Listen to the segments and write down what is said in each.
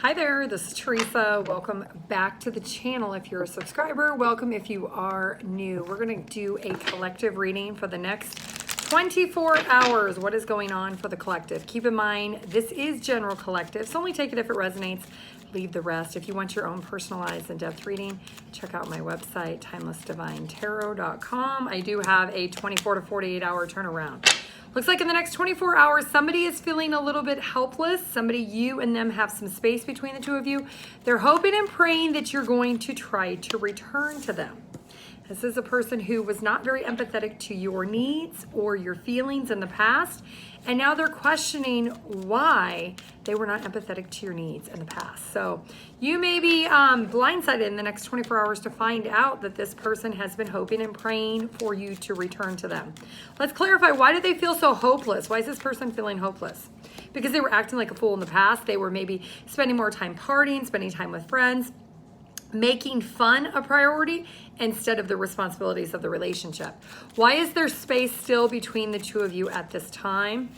Hi there, this is Theresa. Welcome back to the channel. If you're a subscriber, welcome if you are new. We're going to do a collective reading for the next 24 hours. What is going on for the collective? Keep in mind, this is general collective, so only take it if it resonates. Leave the rest. If you want your own personalized in-depth reading, check out my website, TimelessDivineTarot.com. I do have a 24 to 48 hour turnaround. Looks like in the next 24 hours, somebody is feeling a little bit helpless. Somebody, you and them have some space between the two of you. They're hoping and praying that you're going to try to return to them. This is a person who was not very empathetic to your needs or your feelings in the past. And now they're questioning why they were not empathetic to your needs in the past. So you may be blindsided in the next 24 hours to find out that this person has been hoping and praying for you to return to them. Let's clarify, why do they feel so hopeless? Why is this person feeling hopeless? Because they were acting like a fool in the past. They were maybe spending more time partying, spending time with friends, making fun a priority instead of the responsibilities of the relationship. Why is there space still between the two of you at this time?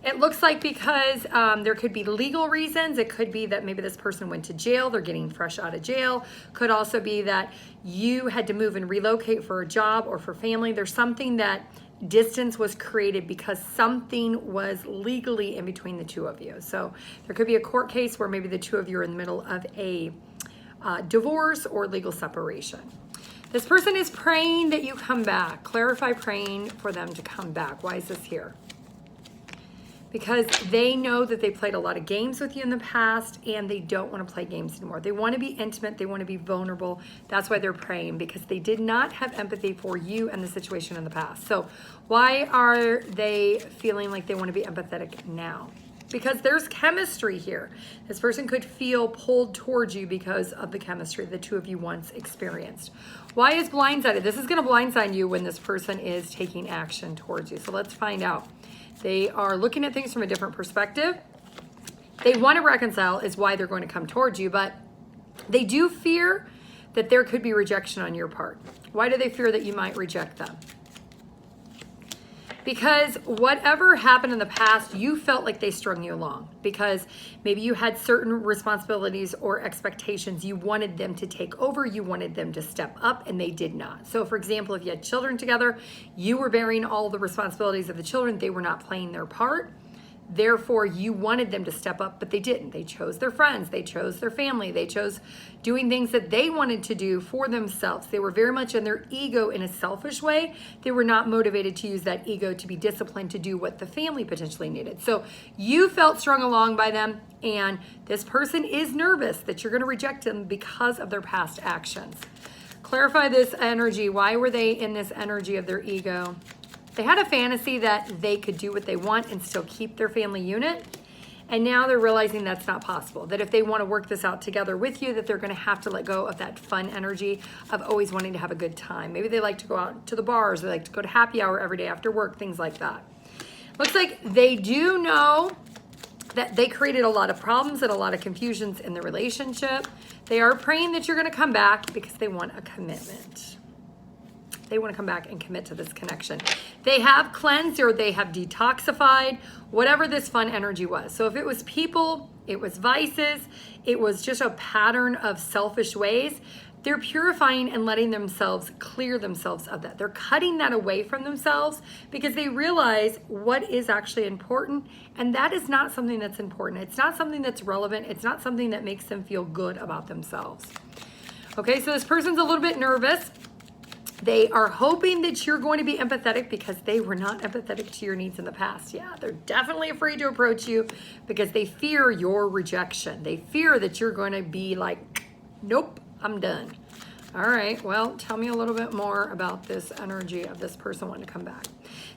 It looks like because there could be legal reasons. It could be that maybe this person went to jail. They're getting fresh out of jail. Could also be that you had to move and relocate for a job or for family. There's something that distance was created because something was legally in between the two of you. So there could be a court case where maybe the two of you are in the middle of a divorce or legal separation. This person is praying that you come back. Clarify, praying for them to come back. Why is this here? Because they know that they played a lot of games with you in the past and they don't want to play games anymore. They want to be intimate. They want to be vulnerable. That's why they're praying, because they did not have empathy for you and the situation in the past. So why are they feeling like they want to be empathetic now? Because there's chemistry here. This person could feel pulled towards you because of the chemistry the two of you once experienced. Why is blindsided? This is going to blindside you when this person is taking action towards you. So let's find out. They are looking at things from a different perspective. They want to reconcile is why they're going to come towards you, but they do fear that there could be rejection on your part. Why do they fear that you might reject them? Because whatever happened in the past, you felt like they strung you along because maybe you had certain responsibilities or expectations you wanted them to take over, you wanted them to step up, and they did not. So for example, if you had children together, you were bearing all the responsibilities of the children, they were not playing their part. Therefore, you wanted them to step up, but they didn't. They chose their friends. They chose their family. They chose doing things that they wanted to do for themselves. They were very much in their ego in a selfish way. They were not motivated to use that ego to be disciplined to do what the family potentially needed. So you felt strung along by them, and this person is nervous that you're going to reject them because of their past actions. Clarify this energy. Why were they in this energy of their ego? They had a fantasy that they could do what they want and still keep their family unit. And now they're realizing that's not possible. That if they want to work this out together with you, that they're going to have to let go of that fun energy of always wanting to have a good time. Maybe they like to go out to the bars. They like to go to happy hour every day after work, things like that. Looks like they do know that they created a lot of problems and a lot of confusions in the relationship. They are praying that you're going to come back because they want a commitment. They want to come back and commit to this connection. They have cleansed or they have detoxified whatever this fun energy was. So if it was people, it was vices, it was just a pattern of selfish ways, they're purifying and letting themselves clear themselves of that. They're cutting that away from themselves because they realize what is actually important, and that is not something that's important. It's not something that's relevant. It's not something that makes them feel good about themselves. Okay, so this person's a little bit nervous. They are hoping that you're going to be empathetic because they were not empathetic to your needs in the past. Yeah, they're definitely afraid to approach you because they fear your rejection. They fear that you're going to be like, nope, I'm done. All right, well, tell me a little bit more about this energy of this person wanting to come back.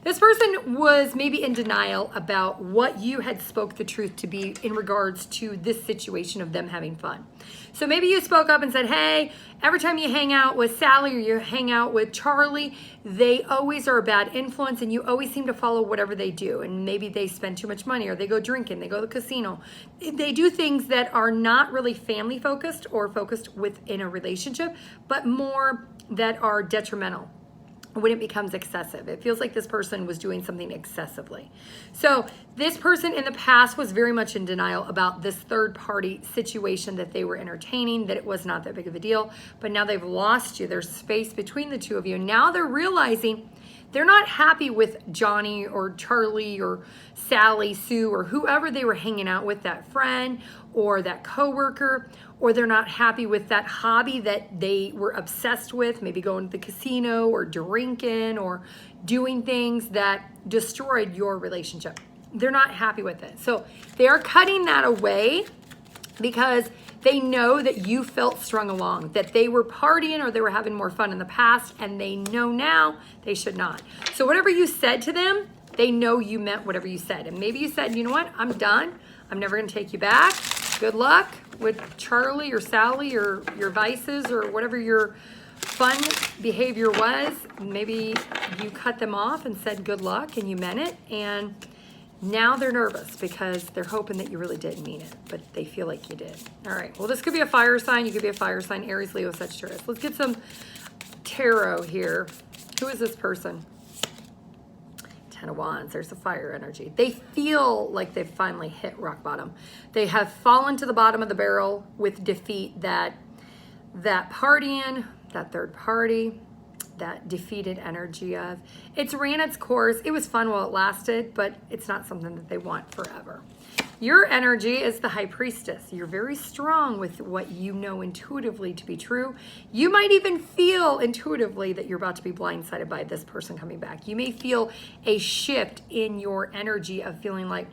This person was maybe in denial about what you had spoke the truth to be in regards to this situation of them having fun. So maybe you spoke up and said, hey, every time you hang out with Sally or you hang out with Charlie, they always are a bad influence and you always seem to follow whatever they do. And maybe they spend too much money or they go drinking, they go to the casino. They do things that are not really family focused or focused within a relationship, but more that are detrimental. when it becomes excessive. It feels like this person was doing something excessively. So this person in the past was very much in denial about this third party situation that they were entertaining, that it was not that big of a deal, but now they've lost you. There's space between the two of you. Now they're realizing they're not happy with Johnny or Charlie or Sally, Sue, or whoever they were hanging out with, that friend or that coworker, or they're not happy with that hobby that they were obsessed with, maybe going to the casino or drinking or doing things that destroyed your relationship. They're not happy with it. So they are cutting that away because they know that you felt strung along, that they were partying or they were having more fun in the past, and they know now they should not. So whatever you said to them, they know you meant whatever you said. And maybe you said, you know what, I'm done. I'm never going to take you back. Good luck with Charlie or Sally or your vices or whatever your fun behavior was. Maybe you cut them off and said good luck and you meant it. And now they're nervous because they're hoping that you really did mean it, but they feel like you did. All right, well, this could be a fire sign. You could be a fire sign, Aries, Leo, Sagittarius. Let's get some tarot here. Who is this person? Ten of Wands. There's the fire energy. They feel like they've finally hit rock bottom. They have fallen to the bottom of the barrel with defeat, that partying, that third party, that defeated energy of it's ran its course. It was fun while it lasted, but it's not something that they want forever. Your energy is the High Priestess. You're very strong with what you know intuitively to be true. You might even feel intuitively that you're about to be blindsided by this person coming back. You may feel a shift in your energy of feeling like,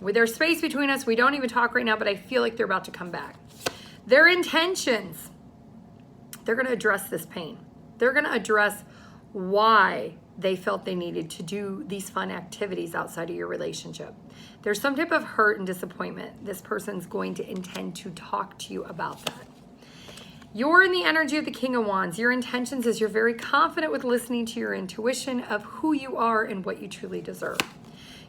well, there's space between us. We don't even talk right now, but I feel like they're about to come back. Their intentions, they're going to address this pain. They're going to address why they felt they needed to do these fun activities outside of your relationship. There's some type of hurt and disappointment. This person's going to intend to talk to you about that. You're in the energy of the King of Wands. Your intentions is you're very confident with listening to your intuition of who you are and what you truly deserve.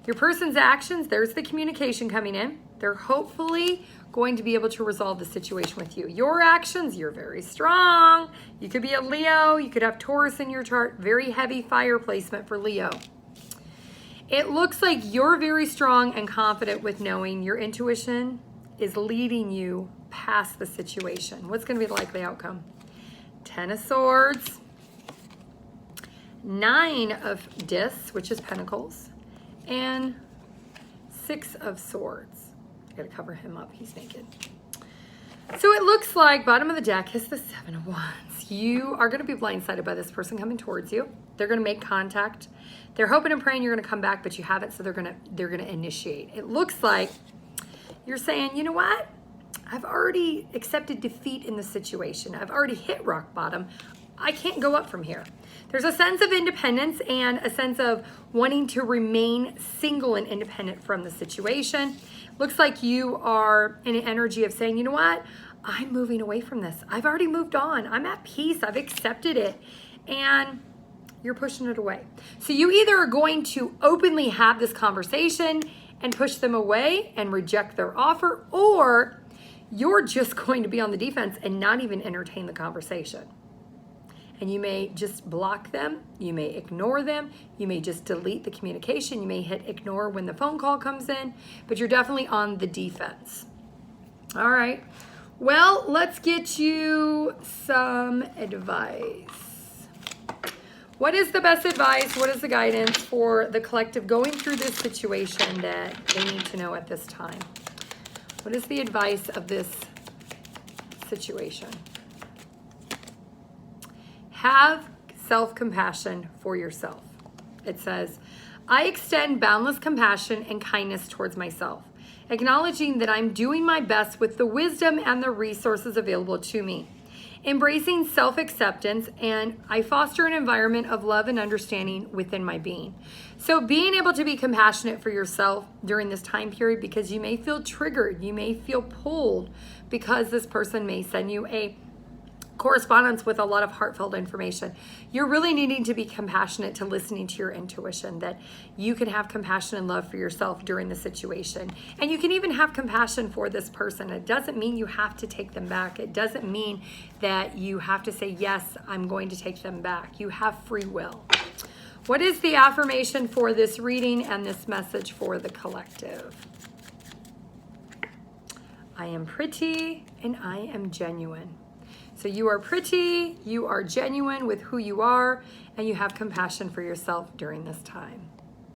Your person's actions, there's the communication coming in. They're hopefully going to be able to resolve the situation with you. Your actions, you're very strong. You could be a Leo. You could have Taurus in your chart. Very heavy fire placement for Leo. It looks like you're very strong and confident with knowing your intuition is leading you past the situation. What's going to be the likely outcome? 10 of Swords, 9 of Discs, which is Pentacles, and 6 of Swords. I gotta cover him up, he's naked. So it looks like bottom of the deck is the 7 of Wands. You are gonna be blindsided by this person coming towards you. They're gonna make contact. They're hoping and praying you're gonna come back, but you haven't, so they're gonna initiate. It looks like you're saying, you know what? I've already accepted defeat in the situation. I've already hit rock bottom. I can't go up from here. There's a sense of independence and a sense of wanting to remain single and independent from the situation. Looks like you are in an energy of saying, you know what? I'm moving away from this. I've already moved on. I'm at peace. I've accepted it. And you're pushing it away. So you either are going to openly have this conversation and push them away and reject their offer, or you're just going to be on the defense and not even entertain the conversation. And you may just block them. You may ignore them. You may just delete the communication. You may hit ignore when the phone call comes in, but you're definitely on the defense. All right. Well, let's get you some advice. What is the best advice? What is the guidance for the collective going through this situation that they need to know at this time? What is the advice of this situation? Have self-compassion for yourself. It says, I extend boundless compassion and kindness towards myself, acknowledging that I'm doing my best with the wisdom and the resources available to me, embracing self-acceptance, and I foster an environment of love and understanding within my being. So being able to be compassionate for yourself during this time period, because you may feel triggered, you may feel pulled because this person may send you a correspondence with a lot of heartfelt information. You're really needing to be compassionate to listening to your intuition, that you can have compassion and love for yourself during the situation. And you can even have compassion for this person. It doesn't mean you have to take them back. It doesn't mean that you have to say, yes, I'm going to take them back. You have free will. What is the affirmation for this reading and this message for the collective? I am pretty and I am genuine. So you are pretty, you are genuine with who you are, and you have compassion for yourself during this time.